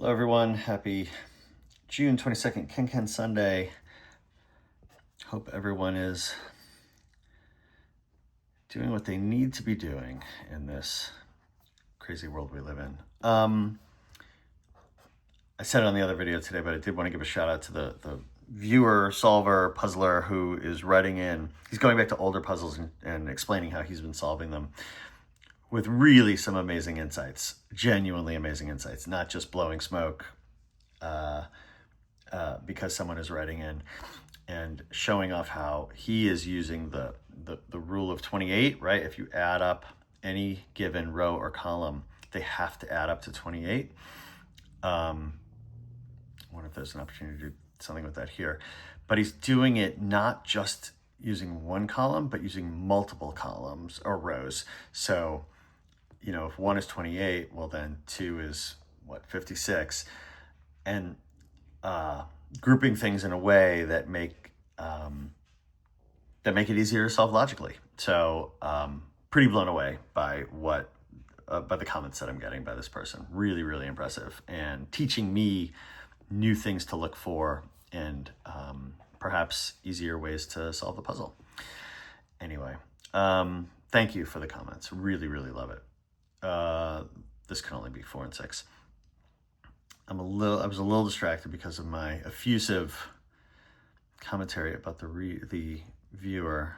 Hello everyone, happy June 22nd, KenKen Sunday. Hope everyone is doing what they need to be doing in this crazy world we live in. I said it on the other video today, but I did want to give a shout out to the viewer, solver, puzzler who is writing in. He's going back to older puzzles and explaining how he's been solving them with really some amazing insights, genuinely amazing insights, not just blowing smoke because someone is writing in, and showing off how he is using the rule of 28, right? If you add up any given row or column, they have to add up to 28. I wonder if there's an opportunity to do something with that here. But he's doing it not just using one column, but using multiple columns or rows. So, you know, if 1 is 28, well then 2 is, 56? And grouping things in a way that make it easier to solve logically. So pretty blown away by by the comments that I'm getting by this person. Really, really impressive, and teaching me new things to look for and perhaps easier ways to solve the puzzle. Anyway, thank you for the comments. Really, really love it. This can only be 4 and 6. I was a little distracted because of my effusive commentary about the viewer.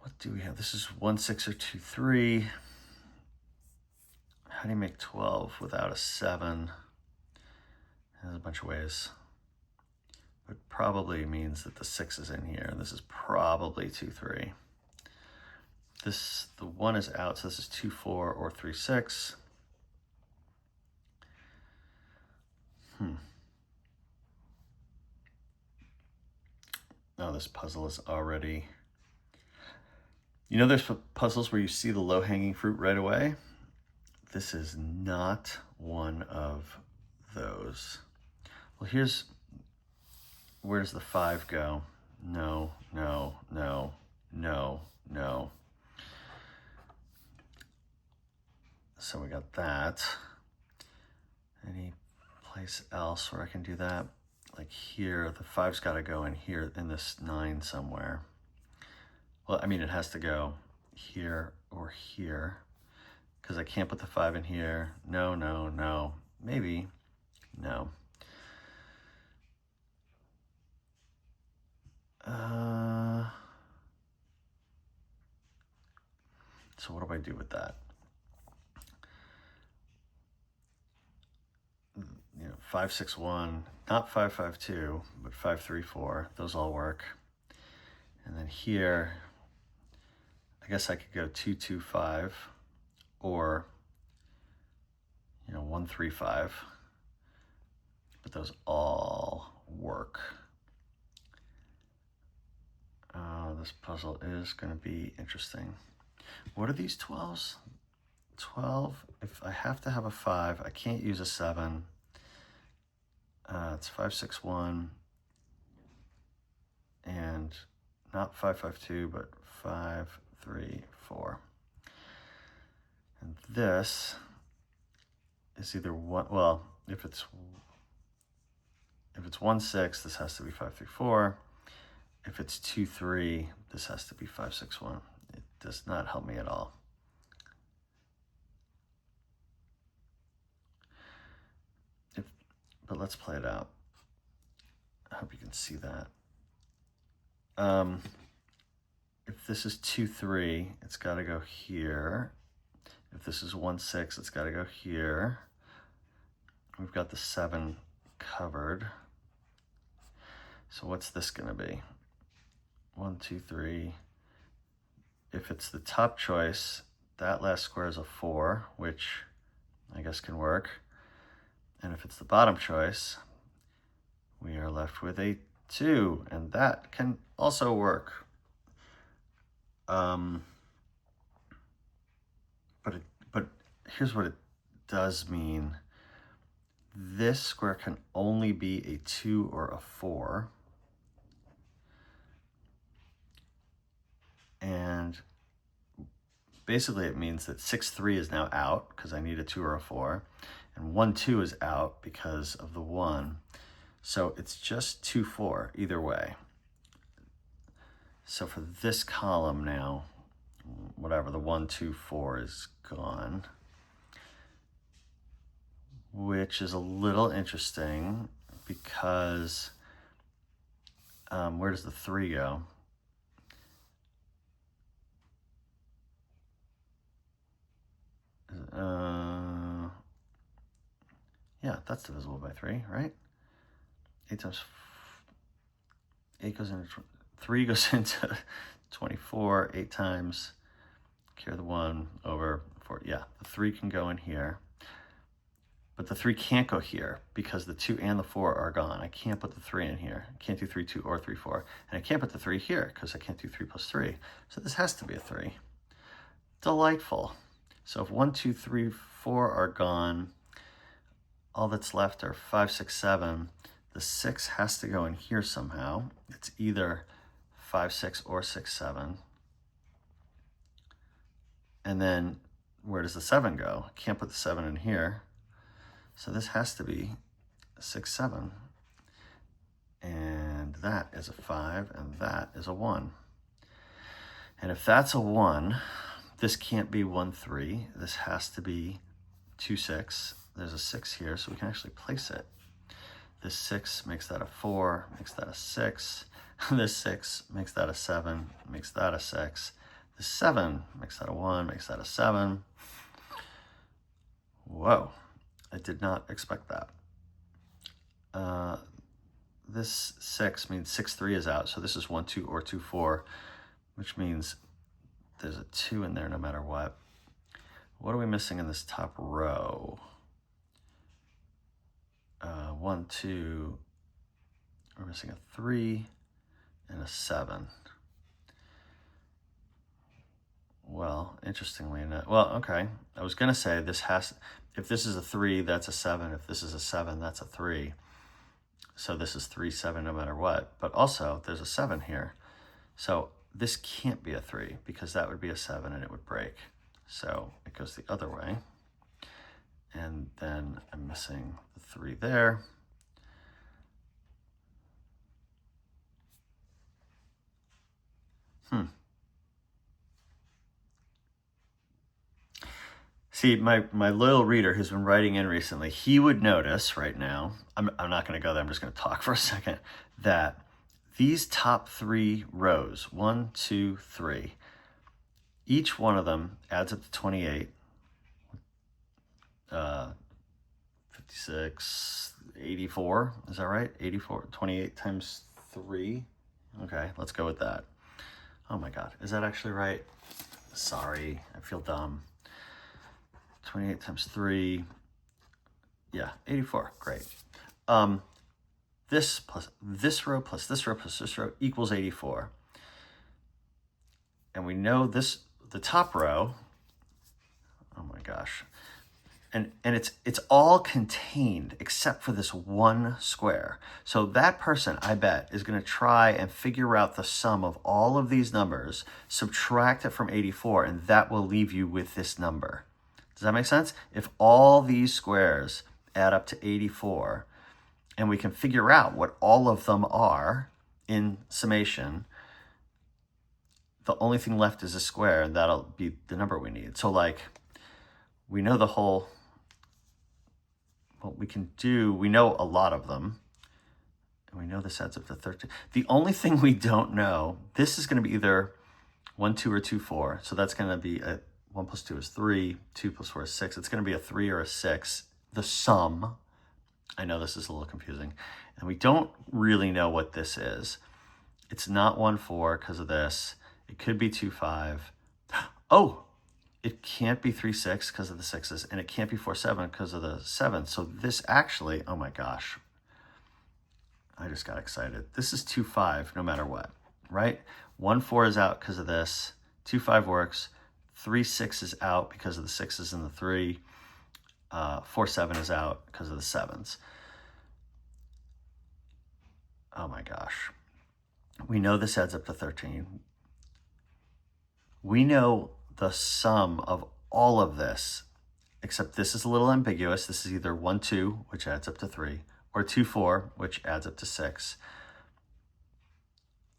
What do we have? This is 1, 6, or 2, 3. How do you make 12 without a 7? There's a bunch of ways. It probably means that the 6 is in here, and this is probably 2, 3. The 1 is out, so this is 2, 4, or 3, 6. Oh, this puzzle is already... You know, there's puzzles where you see the low-hanging fruit right away. This is not one of those. Well, where does the 5 go? No, no, no, no, no. So we got that. Any place else where I can do that? Like here, the 5's got to go in here in this 9 somewhere. Well, I mean, it has to go here or here, because I can't put the 5 in here. No, no, no. Maybe. No. So what do I do with that? You know, 5, 6, 1, not 5, 5, 2, but 5, 3, 4. Those all work. And then here, I guess I could go 2, 2, 5, or, you know, 1, 3, 5. But those all work. This puzzle is going to be interesting. What are these 12s? 12, if I have to have a 5, I can't use a 7. It's 5, 6, 1, and not 5, 5, 2, but 5, 3, 4. And this is either one, well, if it's 1, 6, this has to be 5, 3, 4. If it's 2, 3, this has to be 5, 6, 1. It does not help me at all. But let's play it out. I hope you can see that. If this is 2, 3, it's got to go here. If this is 1, 6, it's got to go here. We've got the 7 covered. So what's this going to be? 1, 2, 3. If it's the top choice, that last square is a 4, which I guess can work. And if it's the bottom choice, we are left with a 2, and that can also work. But here's what it does mean. This square can only be a 2 or a 4. And basically it means that 6, 3 is now out because I need a 2 or a 4. And 1, 2 is out because of the 1. So it's just 2, 4 either way. So for this column now, whatever, the 1, 2, 4 is gone, which is a little interesting because where does the 3 go? Yeah, that's divisible by 3, right? 8 times 8 goes into 3 goes into 24. 8 times, carry the 1 over 4. Yeah, the 3 can go in here, but the 3 can't go here because the 2 and the 4 are gone. I can't put the 3 in here. I can't do 3, 2, or 3, 4. And I can't put the 3 here because I can't do 3 plus 3. So this has to be a 3. Delightful. So if 1, 2, 3, 4 are gone, all that's left are 5, 6, 7. The 6 has to go in here somehow. It's either 5, 6, or 6, 7. And then where does the 7 go? I can't put the 7 in here. So this has to be 6, 7. And that is a 5, and that is a 1. And if that's a 1, this can't be 1, 3. This has to be 2, 6. There's a 6 here, so we can actually place it. This 6 makes that a 4, makes that a 6. This 6 makes that a 7, makes that a 6. This 7 makes that a 1, makes that a 7. Whoa, I did not expect that. This 6 means 6, 3 is out, so this is 1, 2, or 2, 4, which means there's a 2 in there no matter what. What are we missing in this top row? 1, 2, we're missing a 3 and a 7. Well, interestingly enough, well, okay. I was gonna say this has, if this is a 3, that's a 7. If this is a 7, that's a 3. So this is 3, 7 no matter what. But also there's a 7 here. So this can't be a 3 because that would be a 7 and it would break. So it goes the other way. And then I'm missing the 3 there. See, my loyal reader who's been writing in recently, he would notice right now, I'm not going to go there, I'm just going to talk for a second, that these top 3 rows, 1, 2, 3, each one of them adds up to 28, 56, 84, is that right? 84, 28 times 3. Okay, let's go with that. Oh my God, is that actually right? Sorry, I feel dumb. 28 times 3, yeah, 84, great. This plus this row plus this row plus this row equals 84. And we know this, the top row, oh my gosh, and it's all contained except for this one square. So that person, I bet, is going to try and figure out the sum of all of these numbers, subtract it from 84, and that will leave you with this number. Does that make sense? If all these squares add up to 84, and we can figure out what all of them are in summation, the only thing left is a square, and that'll be the number we need. So like, we know the whole, what we can do, we know a lot of them, and we know this adds up to 13. The only thing we don't know, this is going to be either 1, 2, or 2, 4. So that's going to be a 1 plus 2 is 3, 2 plus 4 is 6. It's going to be a 3 or a 6. The sum, I know this is a little confusing, and we don't really know what this is. It's not 1, 4 because of this. It could be 2, 5. Oh, it can't be 3, 6 because of the 6s, and it can't be 4, 7 because of the 7s. So this actually, oh my gosh, I just got excited. This is 2, 5 no matter what, right? 1, 4 is out because of this. 2, 5 works. 3, 6 is out because of the 6s and the 3. 4, 7 is out because of the 7s. Oh my gosh. We know this adds up to 13. We know the sum of all of this, except this is a little ambiguous. This is either 1, 2, which adds up to 3, or 2, 4, which adds up to 6.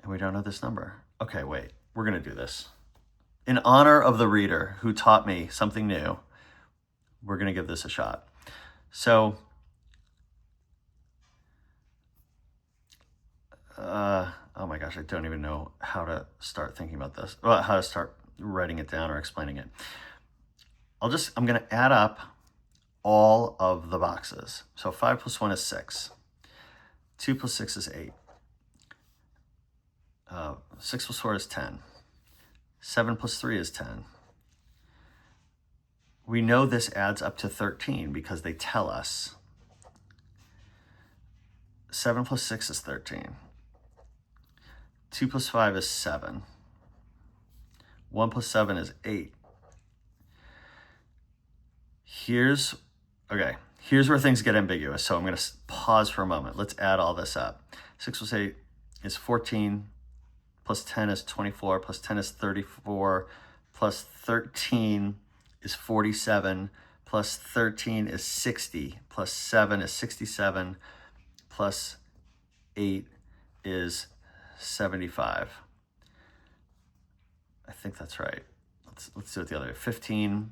And we don't know this number. Okay, wait, we're gonna do this. In honor of the reader who taught me something new, we're gonna give this a shot. So, oh my gosh, I don't even know how to start thinking about this. Well, how to start writing it down or explaining it. I'm gonna add up all of the boxes. So 5 plus 1 is 6. 2 plus 6 is 8. 6 plus 4 is 10. 7 plus 3 is 10. We know this adds up to 13 because they tell us. 7 plus 6 is 13. 2 plus 5 is 7. 1 plus 7 is 8. Here's where things get ambiguous. So I'm going to pause for a moment. Let's add all this up. 6 plus 8 is 14, plus 10 is 24, plus 10 is 34, plus 13 is 47, plus 13 is 60, plus 7 is 67, plus 8 is 75. I think that's right. Let's do it the other way. 15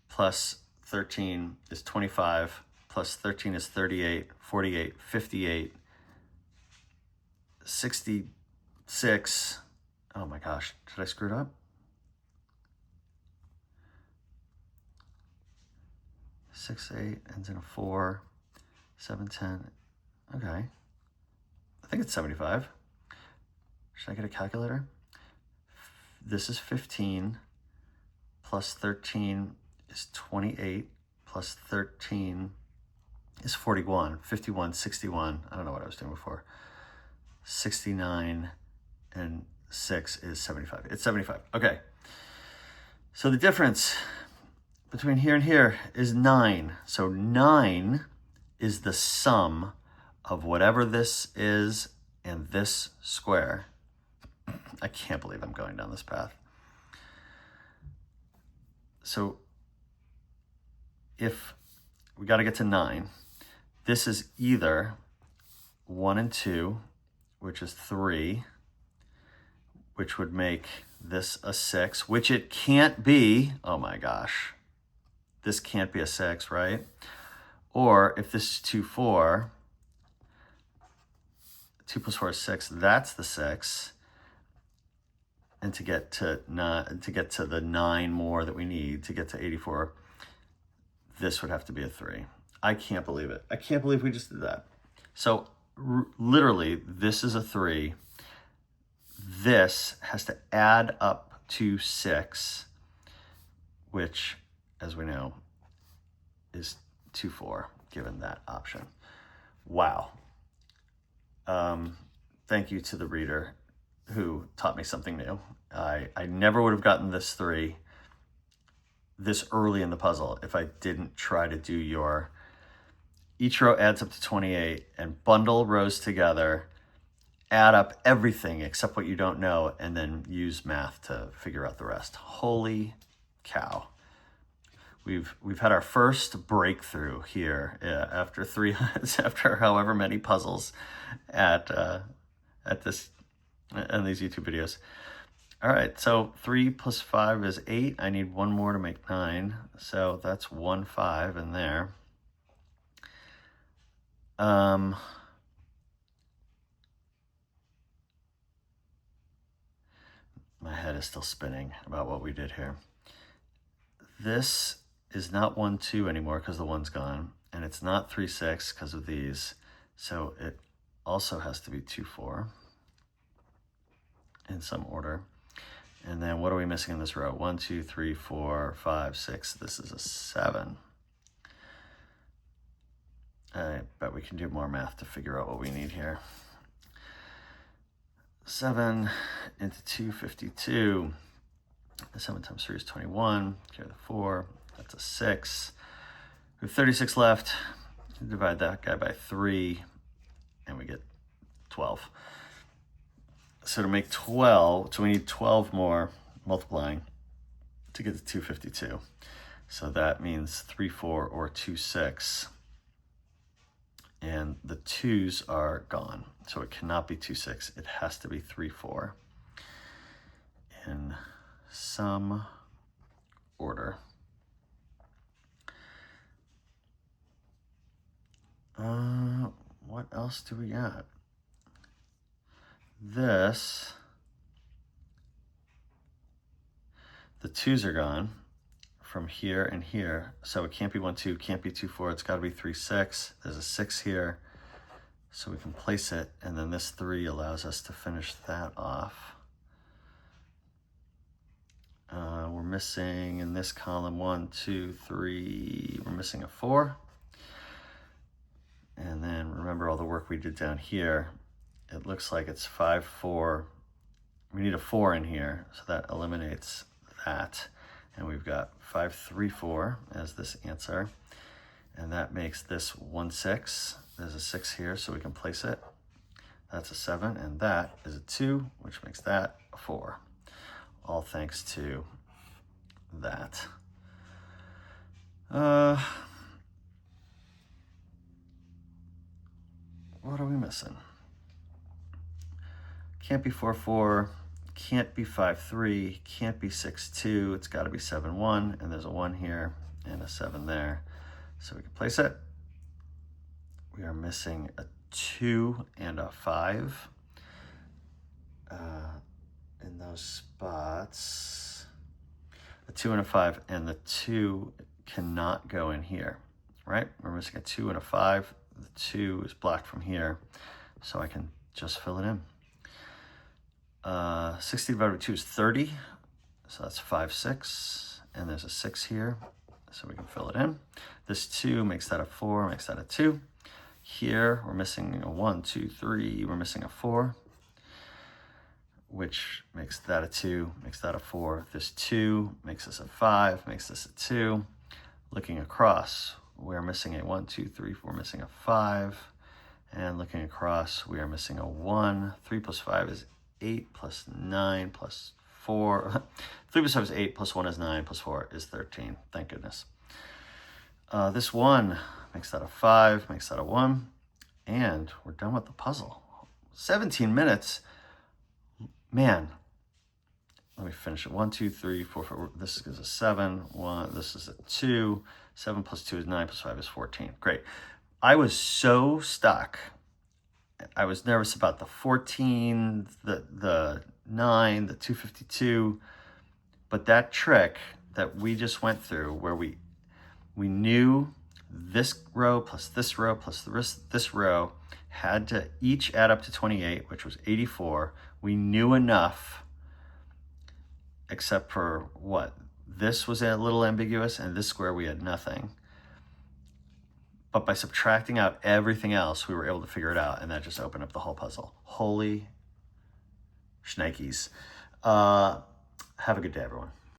plus 13 is 25, plus 13 is 38, 48, 58, 66. Oh my gosh, did I screw it up? 6, 8 ends in a 4, 7, 10. Okay. I think it's 75. Should I get a calculator? This is 15 plus 13 is 28 plus 13 is 41, 51, 61. I don't know what I was doing before. 69 and 6 is 75. It's 75. Okay. So the difference between here and here is 9. So 9 is the sum of whatever this is and this square. I can't believe I'm going down this path. So if we got to get to 9, this is either 1 and 2, which is 3, which would make this a 6, which it can't be. Oh my gosh. This can't be a 6, right? Or if this is 2, 4, 2 plus 4 is 6, that's the 6. And to get to the 9 more that we need to get to 84, this would have to be a 3. I can't believe it. I can't believe we just did that. So literally, this is a 3. This has to add up to 6, which, as we know, is 2, 4, given that option. Wow. Thank you to the reader who taught me something new. I never would have gotten this 3 this early in the puzzle if I didn't try to do each row adds up to 28 and bundle rows together, add up everything except what you don't know, and then use math to figure out the rest. Holy cow. We've had our first breakthrough here after after however many puzzles at these YouTube videos. All right, so 3 plus 5 is 8. I need one more to make 9, so that's 1, 5 in there. My head is still spinning about what we did here. This is not 1, 2 anymore because the 1's gone, and it's not 3, 6 because of these, so it also has to be 2, 4 in some order. And then what are we missing in this row? 1, 2, 3, 4, 5, 6. This is a 7. I bet we can do more math to figure out what we need here. 7 into 2, 52. 7 times 3 is 21. Carry the 4. That's a 6. We have 36 left. Divide that guy by 3, and we get 12. So to make 12, so we need 12 more multiplying. to get to 252. So that means 3, 4, or 2, 6. And the 2's are gone. So it cannot be 2, 6. It has to be 3, 4 in some order. What else do we got? This, the 2's are gone from here and here. So it can't be 1, 2, can't be 2, 4. It's got to be 3, 6. There's a 6 here. So we can place it. And then this 3 allows us to finish that off. We're missing in this column 1, 2, 3. We're missing a 4. And then remember all the work we did down here. It looks like it's 5, 4. We need a 4 in here, so that eliminates that. And we've got 5, 3, 4 as this answer. And that makes this 1, 6. There's a 6 here, so we can place it. That's a 7, and that is a 2, which makes that a 4. All thanks to that. What are we missing? Can't be 4, 4, can't be 5, 3, can't be 6, 2. It's got to be 7, 1, and there's a 1 here and a 7 there. So we can place it. We are missing a 2 and a 5 in those spots. A 2 and a 5, and the 2 cannot go in here, right? We're missing a 2 and a 5. The 2 is blocked from here, so I can just fill it in. 60 divided by 2 is 30, so that's 5, 6, and there's a 6 here, so we can fill it in. This 2 makes that a 4, makes that a 2. Here, we're missing a 1, 2, 3, we're missing a 4, which makes that a 2, makes that a 4. This 2 makes this a 5, makes this a 2. Looking across, we're missing a 1, 2, 3, 4, missing a 5. And looking across, we are missing a 1. 3 plus 5 is 8, plus 9, plus 4. 3 plus 5 is 8, plus 1 is 9, plus 4 is 13. Thank goodness. This 1 makes that a 5, makes that a 1. And we're done with the puzzle. 17 minutes. Man, let me finish it. 1, 2, 3, 4, 4. This is a 7. 1. This is a 2. 7 plus 2 is 9, plus 5 is 14. Great. I was so stuck. I was nervous about the 14, the 9, the 252. But that trick that we just went through, where we knew this row plus this row plus this row had to each add up to 28, which was 84. We knew enough, except for what? This was a little ambiguous, and this square we had nothing. But by subtracting out everything else, we were able to figure it out, and that just opened up the whole puzzle. Holy shnikes. Have a good day, everyone.